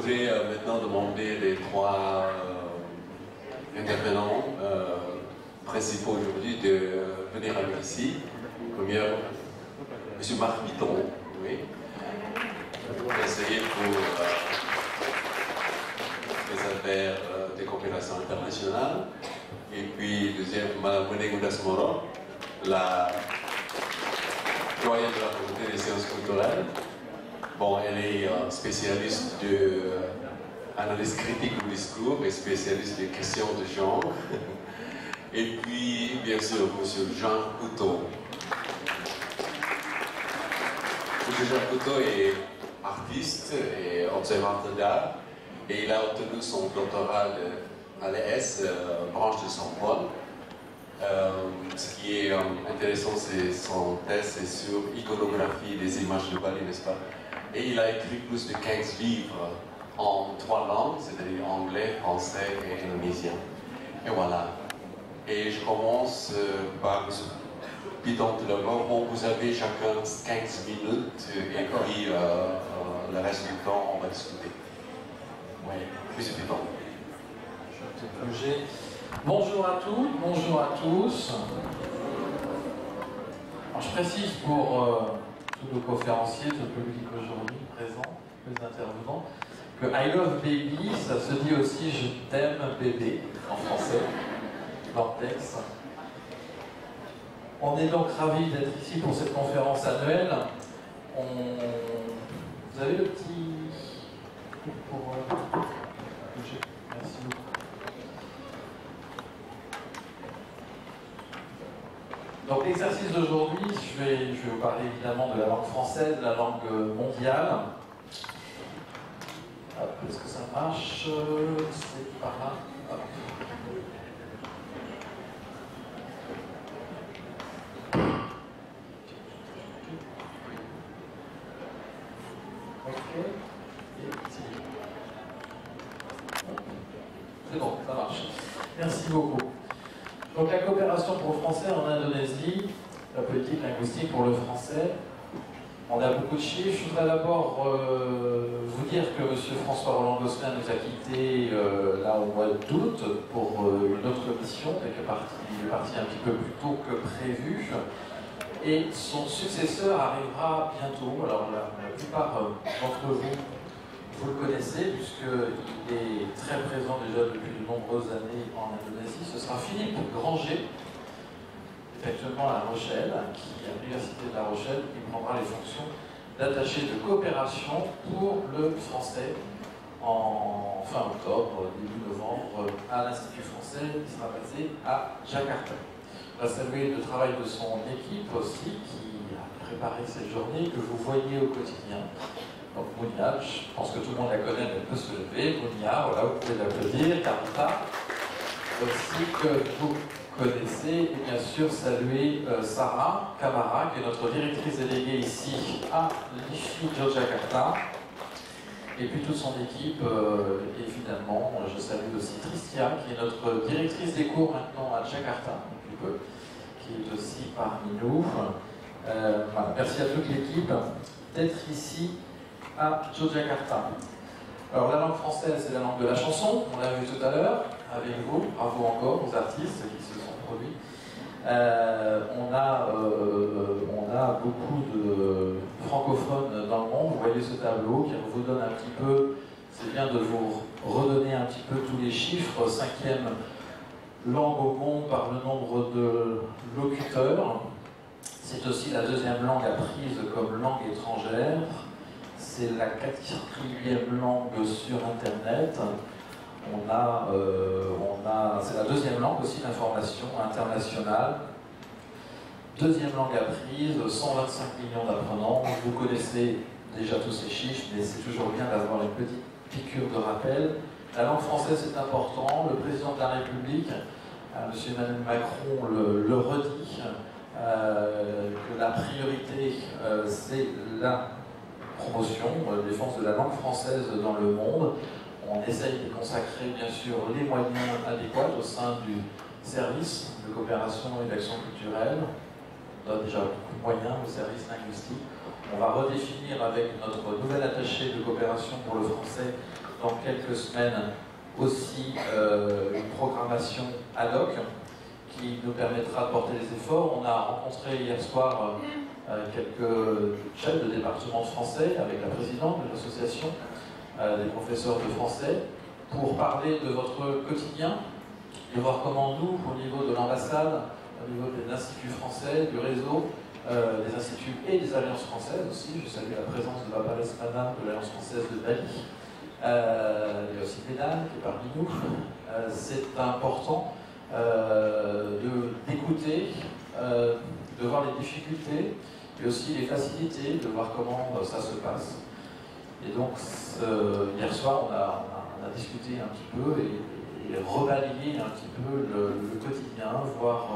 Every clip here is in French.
voudrais maintenant demander les trois intervenants principaux aujourd'hui de venir avec ici. Premier, M. Marc Bitton, oui, conseiller pour les affaires de coopération internationale. Et puis, deuxième, Mme Moné Goudas-Moron, la doyenne de la faculté des sciences culturelles. Bon, elle est spécialiste de analyse critique du discours et spécialiste des questions de genre. Et puis, bien sûr, M. Jean Couteau. M. Jean Couteau est artiste et observateur d'art et il a obtenu son doctorat à l'ES, branche de Sorbonne. Ce qui est intéressant, c'est son thèse sur iconographie des images de Bali, n'est-ce pas? Et il a écrit plus de 15 livres en 3 langues, c'est-à-dire anglais, français et indonésien. Et voilà. Et je commence par M. Bitton tout d'abord. Bon, vous avez chacun 15 minutes et puis le reste du temps, on va discuter. Oui, M. Bitton. Bonjour à toutes, bonjour à tous. Alors, je précise pour tous nos conférenciers, tout le public aujourd'hui présent, les intervenants, que I love baby, ça se dit aussi je t'aime bébé en français, dans le texte. On est donc ravis d'être ici pour cette conférence annuelle. Vous avez le petit... Merci beaucoup. Donc l'exercice d'aujourd'hui, je vais vous parler évidemment de la langue française, de la langue mondiale. Est-ce que ça marche? C'est par là. Hop. Ok. C'est bon, ça marche. Merci beaucoup. Donc la coopération pour le français en Indonésie, la politique linguistique pour le français, on a beaucoup de chiffres. Je voudrais d'abord vous dire que M. François Roland-Gosselin nous a quittés là au mois d'août pour une autre mission, il est parti un petit peu plus tôt que prévu. Et son successeur arrivera bientôt. Alors la plupart d'entre vous, vous le connaissez puisqu'il est très présent déjà depuis de nombreuses années en Indonésie. Ce sera Philippe Granger, actuellement à La Rochelle, qui à l'Université de La Rochelle, qui prendra les fonctions d'attaché de coopération pour le français en fin octobre, début novembre, à l'Institut français qui sera basé à Jakarta. On va saluer le travail de son équipe aussi, qui a préparé cette journée, que vous voyez au quotidien. Donc Mounia, je pense que tout le monde la connaît, mais elle peut se lever. Mounia, voilà, vous pouvez l'applaudir. Carita, aussi que vous connaissez, et bien sûr saluer Sarah Kamara, qui est notre directrice déléguée ici à l'IFI Yogyakarta. Et puis toute son équipe, évidemment, je salue aussi Tristia, qui est notre directrice des cours maintenant à Jakarta, depuis peu, qui est aussi parmi nous. Voilà, merci à toute l'équipe d'être ici à Yogyakarta. Alors la langue française, c'est la langue de la chanson, on l'a vu tout à l'heure, avec vous, bravo encore aux artistes qui se sont produits. On a beaucoup de francophones dans le monde, vous voyez ce tableau qui vous donne un petit peu, c'est bien de vous redonner un petit peu tous les chiffres, 5e langue au monde par le nombre de locuteurs. C'est aussi la 2e langue apprise comme langue étrangère. C'est la 4e langue sur Internet. C'est la 2e langue aussi d'information internationale. 2e langue apprise, 125 millions d'apprenants. Vous connaissez déjà tous ces chiffres, mais c'est toujours bien d'avoir une petite piqûre de rappel. La langue française est important. Le président de la République, M. Emmanuel Macron, le redit, que la priorité, c'est la promotion, défense de la langue française dans le monde. On essaye de consacrer bien sûr les moyens adéquats au sein du service de coopération et d'action culturelle. On donne déjà beaucoup de moyens au service linguistique. On va redéfinir avec notre nouvel attaché de coopération pour le français dans quelques semaines aussi une programmation ad hoc qui nous permettra de porter les efforts. On a rencontré hier soir quelques chefs de département de français avec la présidente de l'association des professeurs de français pour parler de votre quotidien et voir comment nous, au niveau de l'ambassade, au niveau des instituts français, du réseau, des instituts et des alliances françaises aussi. Je salue la présence de Barbara Espada de l'Alliance française de Bali. Il y a aussi Pénal qui est parmi nous. C'est important d'écouter, de voir les difficultés, mais aussi les facilités, de voir comment ça se passe. Et donc, hier soir, on a discuté un petit peu et rebalayer un petit peu le quotidien, voir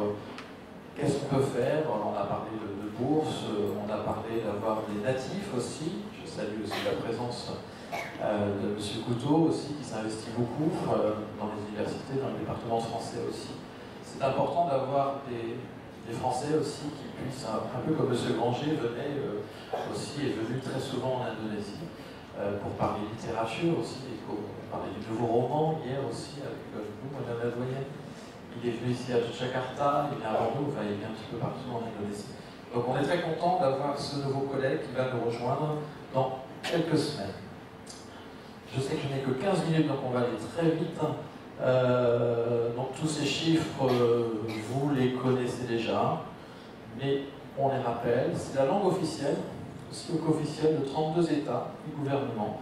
qu'est-ce qu'on peut faire. On a parlé de bourses, on a parlé d'avoir des natifs aussi. Je salue aussi la présence de M. Couteau aussi, qui s'investit beaucoup dans les universités, dans le département français aussi. C'est important d'avoir des Français aussi qui puissent, un peu comme M. Granger venait aussi, est venu très souvent en Indonésie pour parler littérature aussi, et pour parler du nouveau roman hier aussi avec vous, Madame la doyenne. Il est venu ici à Jakarta, il vient à Bordeaux, enfin il vient un petit peu partout en Indonésie. Donc on est très content d'avoir ce nouveau collègue qui va nous rejoindre dans quelques semaines. Je sais que je n'ai que 15 minutes, donc on va aller très vite. Donc tous ces chiffres, vous les connaissez déjà, mais on les rappelle. C'est la langue officielle, aussi au co-officiel de 32 États du gouvernement,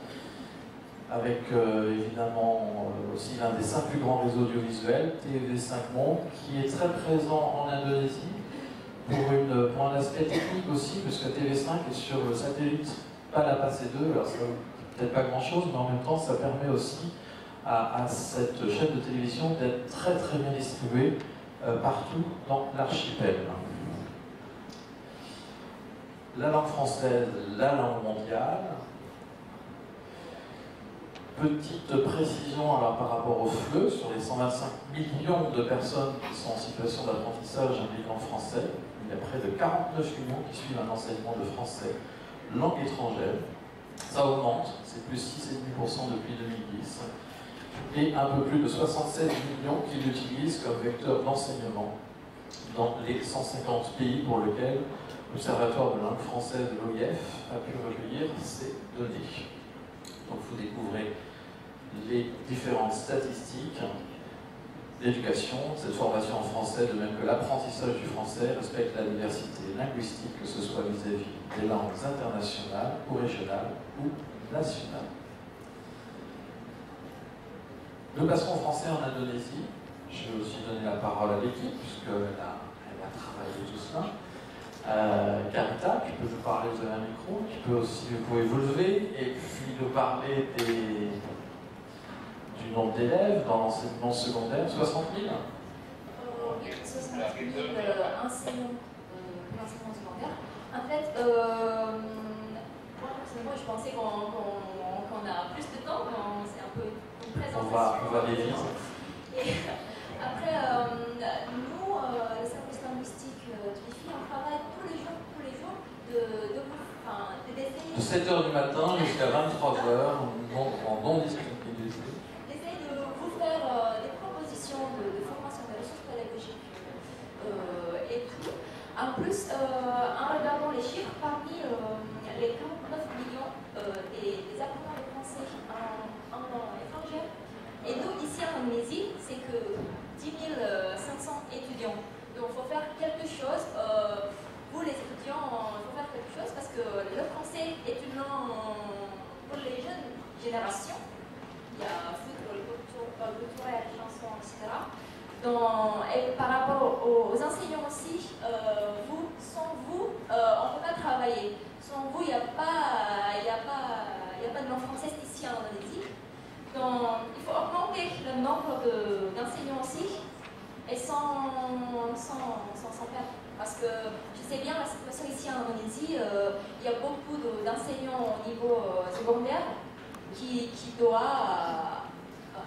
avec évidemment aussi l'un des 5 plus grands réseaux audiovisuels, TV5 Monde, qui est très présent en Indonésie pour un aspect technique aussi, puisque TV5 est sur le satellite Palapa C2, alors ça peut-être pas grand-chose, mais en même temps ça permet aussi à cette chaîne de télévision d'être très très bien distribuée partout dans l'archipel. La langue française, la langue mondiale. Petite précision alors par rapport au FLE, sur les 125 millions de personnes qui sont en situation d'apprentissage impliquant le français, il y a près de 49 millions qui suivent un enseignement de français langue étrangère. Ça augmente, c'est plus 6,5% depuis 2010. Et un peu plus de 76 millions qui l'utilisent comme vecteur d'enseignement dans les 150 pays pour lesquels l'Observatoire de langue française de l'OIF a pu recueillir ces données. Donc vous découvrez les différentes statistiques d'éducation, cette formation en français, de même que l'apprentissage du français respecte la diversité linguistique, que ce soit vis-à-vis des langues internationales ou régionales ou nationales. Nous passerons au français en Indonésie. Je vais aussi donner la parole à l'équipe, puisqu'elle a travaillé tout cela. Carita, qui peut nous parler, vous avez un micro, vous pouvez vous lever et puis nous parler du nombre d'élèves dans l'enseignement secondaire, 60 000 Oui, 60 000 enseignants l'enseignement secondaire. En fait, moi personnellement, je pensais qu'on a plus de temps, mais c'est un peu une présentation. On va aller vite. Et après, nous, le service linguistique TRIFI, on travaille tous les jours d'essayer. De 7h du matin jusqu'à 23h, en non-disponibilité. D'essayer de vous faire des propositions de formation de ressources pédagogiques et tout. En plus, en regardant les chiffres, parmi les 49 millions des apprenants de français en langue étrangère, et nous, ici en Indonésie, c'est que 10 500 étudiants. Donc, il faut faire quelque chose. Vous, les étudiants, il faut faire quelque chose parce que le français est une langue pour les jeunes générations. Il y a football, culturel, chansons, etc. Donc, et par rapport aux enseignants aussi, sans vous, on ne peut pas travailler. Sans vous, il n'y a pas de langue française ici en Indonésie. Donc, il faut augmenter le nombre d'enseignants aussi, et sans perdre. Parce que je sais bien la situation ici en Indonésie, il y a beaucoup d'enseignants au niveau secondaire qui doivent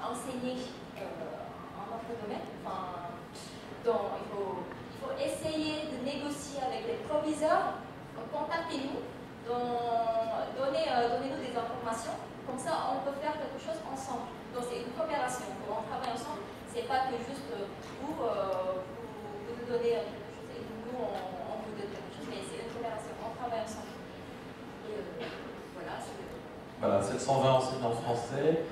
enseigner en notre domaine. Enfin, donc, il faut essayer de négocier avec les proviseurs, contactez-nous donnez-nous des informations, comme ça on peut faire quelque chose ensemble. Donc c'est une coopération, on travaille ensemble, c'est pas que juste vous nous donnez quelque chose et nous on vous donne quelque chose, mais c'est une coopération, on travaille ensemble. Et voilà. Voilà, 720 enseignants français,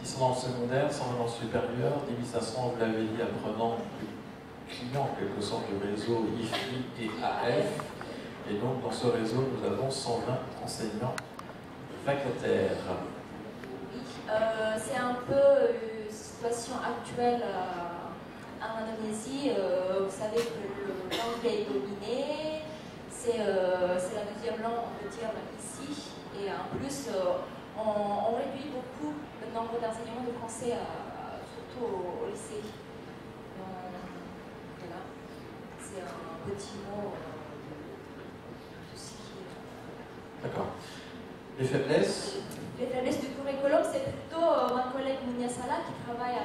600 dans le secondaire, 120 dans le supérieur, 1500, vous l'avez dit, apprenants clients en quelque sorte du réseau IFI et AF. Et donc dans ce réseau, nous avons 120 enseignants vacataires. Oui, c'est un peu une situation actuelle en Indonésie. Vous savez que l'anglais est dominé, c'est la deuxième langue, on peut dire, ici. Et en plus, on réduit beaucoup le nombre d'enseignements de français, surtout au lycée. Voilà, c'est un petit mot. D'accord. Les faiblesses? Les faiblesses du curriculum, c'est plutôt ma collègue Mounia Salah qui travaille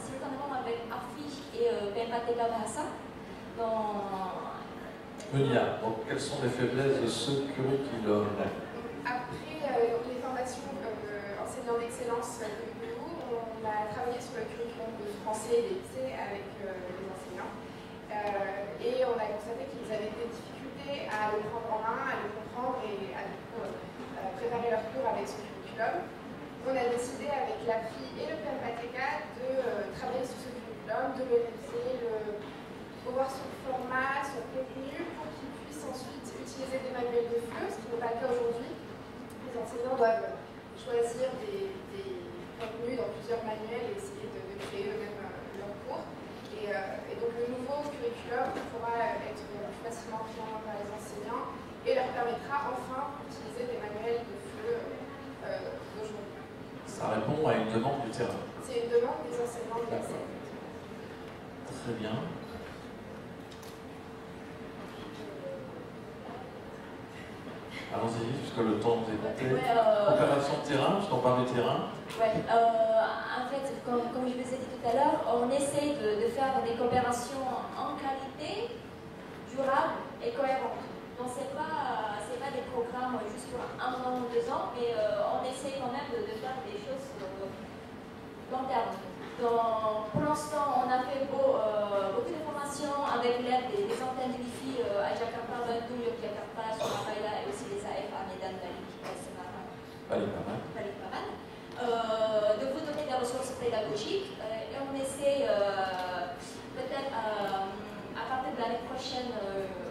simultanément avec AFI et PMPTK Bahasa. Mounia, donc quelles sont les faiblesses de ce curriculum? Après les formations enseignants d'excellence que nous, on a travaillé sur le curriculum de français et des lycées avec les enseignants. Et on a constaté qu'ils avaient des difficultés à le prendre en main, à le comprendre et à préparer leur cours avec ce curriculum. On a décidé avec l'AFI et le PMPTK de travailler sur ce curriculum, de le réviser, revoir son format, son contenu, pour qu'ils puissent ensuite utiliser des manuels de FLE, ce qui n'est pas le cas aujourd'hui. Les enseignants doivent choisir des contenus dans plusieurs manuels et essayer de créer eux-mêmes leur cours. Et donc le nouveau curriculum pourra être plus facilement pris en main par les enseignants et leur permettra enfin d'utiliser des manuels de FLE d'aujourd'hui. Ça répond à une demande du terrain. C'est une demande des enseignants de lycée. Très bien. Allons-y, puisque le temps nous est compté. Opération de terrain, puisqu'on parle du terrain. Ouais, en fait, comme je vous ai dit tout à l'heure, on essaie de faire des coopérations en qualité, durables et cohérentes. Donc, ce n'est pas des programmes juste pour 1 an ou 2 ans, mais on essaie quand même de faire des choses long terme. Donc, pour l'instant, on a fait beaucoup de formations avec l'aide des antennes de Wi-Fi à Jakarta, Bandung, Yogyakarta, Surabaya et aussi les AF à Medan, Bali, Semarang. Balikpapan. De vous donner des ressources pédagogiques et on essaie peut-être à partir de l'année prochaine,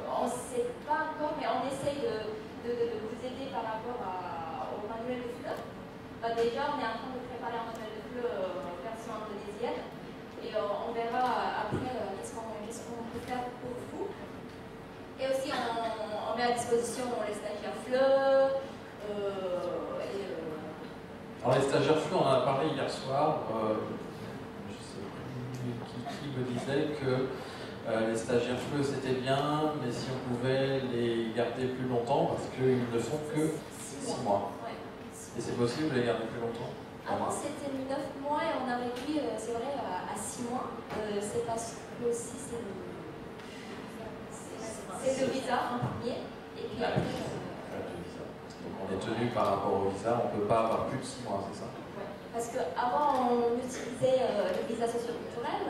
on ne sait pas encore, mais on essaie de vous aider par rapport au manuel de FLE. Déjà, on est en train de préparer un manuel de FLE version indonésienne et on verra après qu'est-ce qu'on peut faire pour vous. Et aussi, on met à disposition les stagiaires FLE. Alors les stagiaires FLE, on en a parlé hier soir. Je ne sais plus qui me disait que les stagiaires FLE c'était bien, mais si on pouvait les garder plus longtemps parce qu'ils ne font que 6 mois. Ouais. Et c'est possible de les garder plus longtemps? Avant c'était 9 mois et on a réduit, c'est vrai, à 6 mois. C'est parce que aussi c'est le visa en premier. Et puis après. Donc on est tenu par rapport au visa, on ne peut pas avoir plus de 6 mois, c'est ça? Ouais. Parce qu'avant on utilisait le visa socioculturel,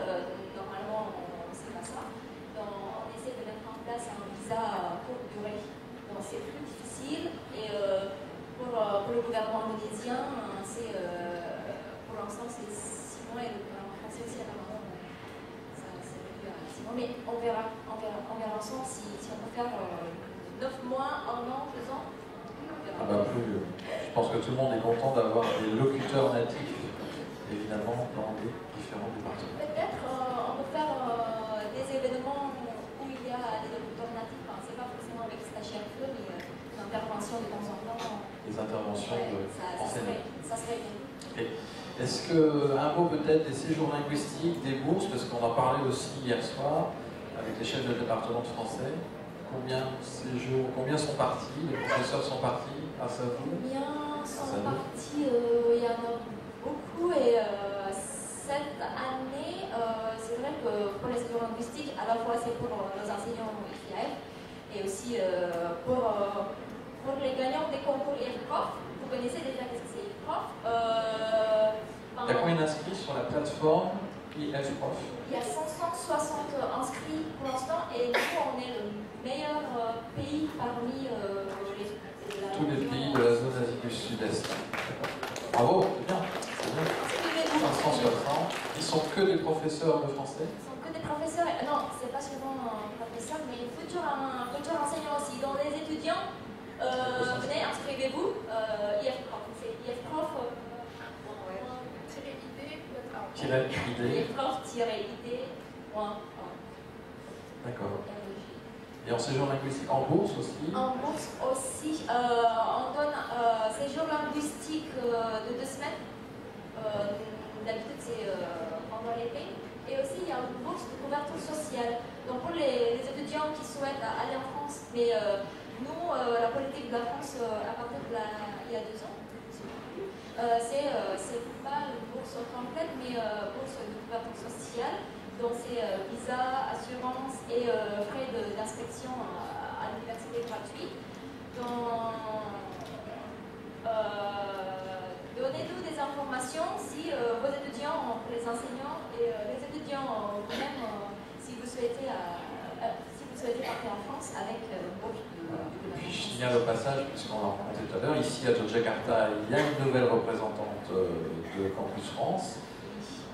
normalement c'est pas ça. Donc on essaie de mettre en place un visa courte durée. Donc c'est plus difficile et pour le gouvernement indonésien, pour l'instant c'est 6 mois et le gouvernement français aussi apparemment c'est réduit à 6 mois. Mais on verra ensemble si on peut faire 9 mois, 1 an, 2 ans. Ah bah plus, je pense que tout le monde est content d'avoir des locuteurs natifs, évidemment, dans les différents départements. Peut-être on peut faire des événements où il y a des locuteurs natifs. Enfin, c'est pas forcément avec stagiaire FLE, mais une intervention de temps en temps. Les interventions d'enseignants. Ça serait bien. Okay. Est-ce qu'un mot peut-être des séjours linguistiques, des bourses, parce qu'on a parlé aussi hier soir avec les chefs de département de français. Combien sont partis? Les professeurs sont partis grâce à vous? Combien sont partis? Il y en a beaucoup et cette année, c'est vrai que pour les séjours linguistiques, à la fois c'est pour nos enseignants IFIAF et aussi pour pour les gagnants des concours IFPROF. Vous connaissez déjà ce que c'est IFPROF. Il y a combien d'inscrits sur la plateforme IFPROF? Il y a 560 inscrits pour l'instant et nous, on est le meilleur pays parmi tous les pays de la zone Asie du Sud-Est. Bravo, c'est bien. 560. Ils sont que des professeurs de français? Ils sont que des professeurs. Non, c'est pas seulement un professeur, mais futur enseignant aussi. Donc les étudiants, venez, inscrivez-vous. IFPROF, c'est IFPROF. IFPROF-ID.org. D'accord. Et en séjour linguistique en bourse aussi? En bourse aussi, on donne séjour linguistique de 2 semaines. D'habitude, c'est pendant l'été. Et aussi, il y a une bourse de couverture sociale. Donc, pour les étudiants qui souhaitent aller en France, mais nous, la politique de la France, à partir de il y a 2 ans, c'est pas une bourse complète, mais bourse de couverture sociale. Donc, c'est visa, assurance et frais d'inspection à l'université gratuits. Donc, donnez-nous des informations si vos étudiants, les enseignants et les étudiants vous-même, si vous souhaitez partir en France avec bourse de Puis je signale au passage, puisqu'on l'a rencontré tout à l'heure, ici à Yogyakarta, il y a une nouvelle représentante de Campus France.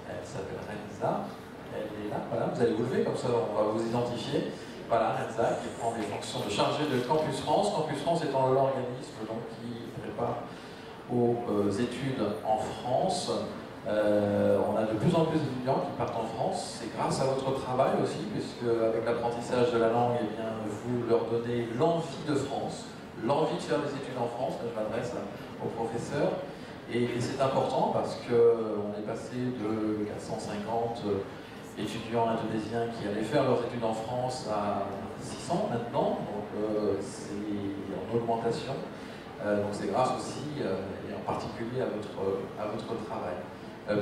Elle s'appelle Renza. Elle est là, voilà, vous allez vous lever, comme ça on va vous identifier. Voilà, Renza qui prend les fonctions de chargée de Campus France. Campus France étant l'organisme qui prépare aux études en France. On a de plus en plus d'étudiants qui partent en France. C'est grâce à votre travail aussi, puisque avec l'apprentissage de la langue, eh bien, vous leur donnez l'envie de France, l'envie de faire des études en France. Là, je m'adresse aux professeurs. Et c'est important parce qu'on est passé de 450 étudiants indonésiens qui allaient faire leurs études en France à 600 maintenant, donc c'est en augmentation. Donc c'est grâce aussi, et en particulier à votre travail.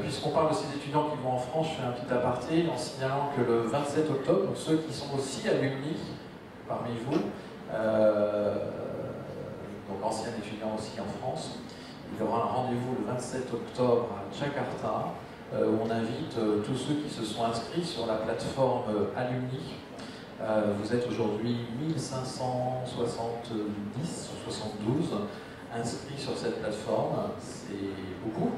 Puisqu'on parle de ces étudiants qui vont en France, je fais un petit aparté en signalant que le 27 octobre, donc ceux qui sont aussi alumni parmi vous, donc anciens étudiants aussi en France, il y aura un rendez-vous le 27 octobre à Jakarta, où on invite tous ceux qui se sont inscrits sur la plateforme Alumni. Vous êtes aujourd'hui 1570 ou 72 inscrits sur cette plateforme, c'est beaucoup.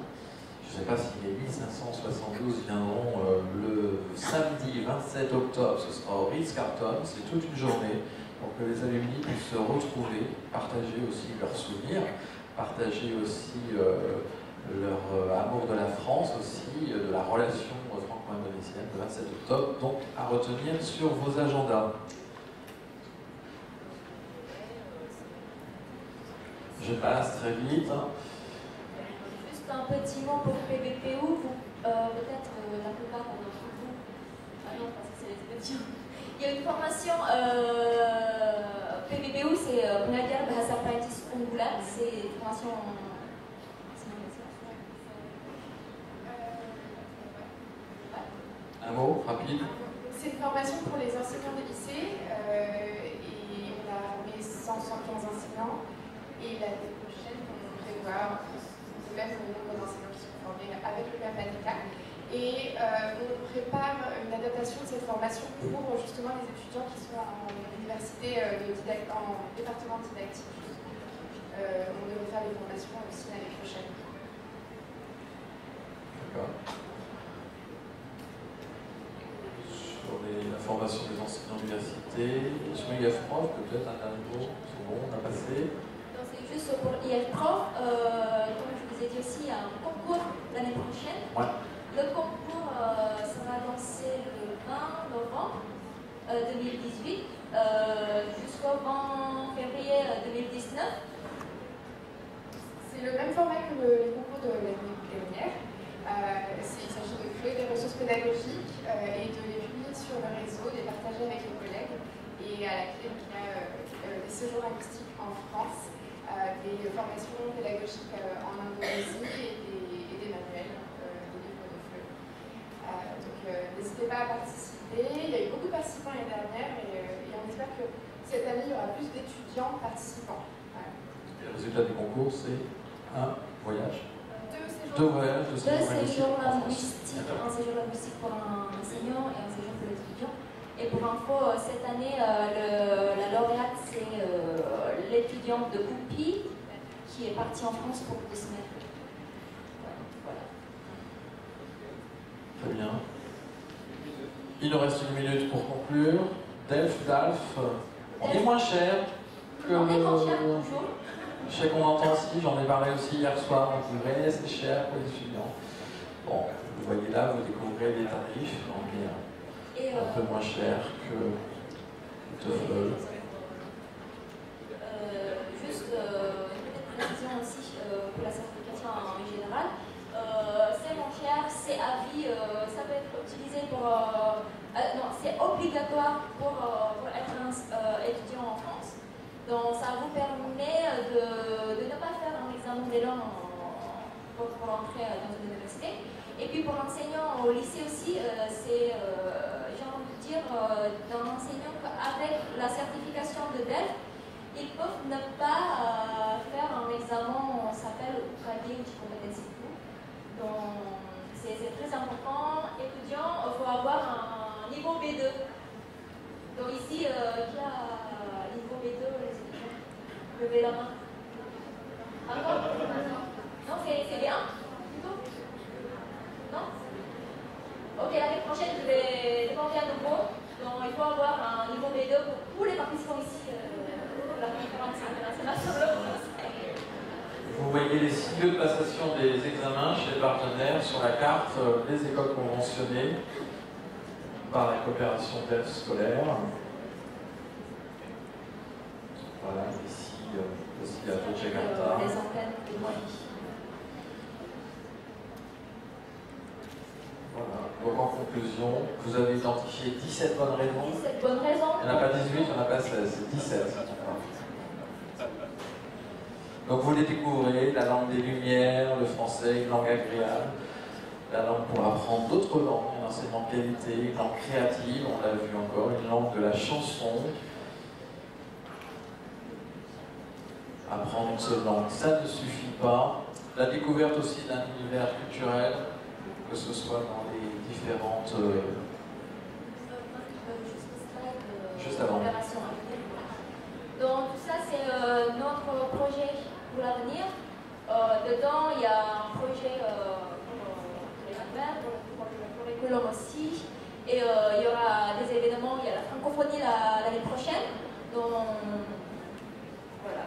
Je ne sais pas si les 1572 viendront le samedi 27 octobre, ce sera au Ritz-Carlton, c'est toute une journée pour que les alumni puissent se retrouver, partager aussi leurs souvenirs, partager aussi leur amour de la France aussi, de la relation franco-indonésienne le 27 octobre, donc à retenir sur vos agendas. Je passe très vite. Juste un petit mot pour PBPU, peut-être la plupart d'entre vous, ah non, parce que c'est les étudiants. Il y a une formation, PBPU, c'est Belajar Bahasa Prancis Unggulan, c'est une formation. Un mot rapide. C'est une formation pour les enseignants de lycée et on a formé 175 enseignants et l'année prochaine on prévoit même le nombre d'enseignants qui sont formés avec le PERMADECA et on prépare une adaptation de cette formation pour justement les étudiants qui sont en université en département didactique. On devrait faire les formations aussi l'année prochaine. D'accord. Sur la formation des enseignants d'université, sur IFPROF, peut-être un dernier mot, c'est bon, on a passé. C'est juste pour IFPROF, comme je vous ai dit aussi, il y a un concours l'année prochaine. Ouais. Le concours sera lancé le 20 novembre 2018 jusqu'au 20 février 2019. C'est le même format que les concours de l'année dernière. Il s'agit de créer des ressources pédagogiques et de les publier sur le réseau, de les partager avec les collègues. Et à la clé, il y a des séjours linguistiques en France, des formations pédagogiques en Indonésie et des manuels, des livres de feu. Donc n'hésitez pas à participer. Il y a eu beaucoup de participants l'année dernière et on espère que cette année, il y aura plus d'étudiants participants. Voilà. Les résultats du concours, c'est un voyage. Deux voyages, Deux séjours linguistiques, un séjour linguistique pour un enseignant et un séjour pour l'étudiant. Et pour info, cette année, la lauréate, c'est l'étudiante de Oupi qui est partie en France pour 2 semaines. Voilà. Très bien. Il nous reste 1 minute pour conclure. DALF, on est moins cher que On est moins cher, toujours. Je sais qu'on entend aussi, j'en ai parlé aussi hier soir, on dirait c'est cher pour les étudiants. Bon, vous voyez là, vous découvrez les tarifs, on est un peu moins cher que TOEFL. Juste une petite précision aussi pour la certification en général. C'est moins cher, c'est à vie, ça peut être utilisé pour... non, c'est obligatoire pour être un étudiant en France. Donc ça vous permet de ne pas faire un examen des langues pour entrer dans une université. Et puis pour l'enseignant au lycée aussi, c'est, j'ai envie de dire, d'un enseignant qu'avec la certification de DELF, ils peuvent ne pas faire un examen, on s'appelle UKD, donc c'est très important. Étudiant, il faut avoir un niveau B2. Donc ici, qui a niveau B2, les étudiants, levez la main. Encore? Non, c'est bien? Plutôt? Non? Ok, l'année prochaine, je vais demander à nouveau. Donc il faut avoir un niveau B2 pour tous les participants ici de la conférence internationale sur le français. Vous voyez les 6 lieux de passation des examens chez les partenaires sur la carte des écoles conventionnées par la coopération DELF scolaire. Voilà, ici aussi à Jakarta. Les antennes de Mali. Voilà. Donc en conclusion, vous avez identifié 17 bonnes raisons. 17 bonnes raisons. Il n'y en a pas 18, il n'y en a pas 16, c'est 17. Donc vous les découvrez, la langue des Lumières, le français, une langue agréable, la langue pour apprendre d'autres langues, un enseignement de qualité, une langue créative, on l'a vu encore, une langue de la chanson. Apprendre une seule langue, ça ne suffit pas. La découverte aussi d'un univers culturel, que ce soit dans les différentes... juste avant. Donc tout ça c'est notre projet pour l'avenir. Dedans il y a un projet pour les affaires, pour le curriculum aussi. Et il y aura des événements, il y a la francophonie l'année prochaine. Donc voilà.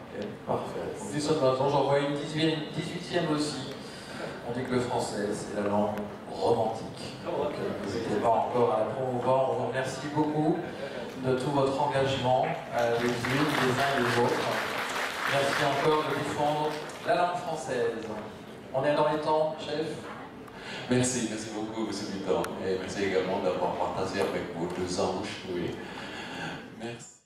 Ok, parfait. Donc 17 maintenant, j'en vois une 18e aussi. On dit que le français, c'est la langue romantique. Donc n'hésitez pas encore à la promouvoir. On vous remercie beaucoup de tout votre engagement les unes, les uns et les autres. Merci encore de défendre la langue française. On est dans les temps, chef. Merci beaucoup, M. Mitterrand. Et merci également d'avoir partagé avec vos 2 anges. Oui. Merci.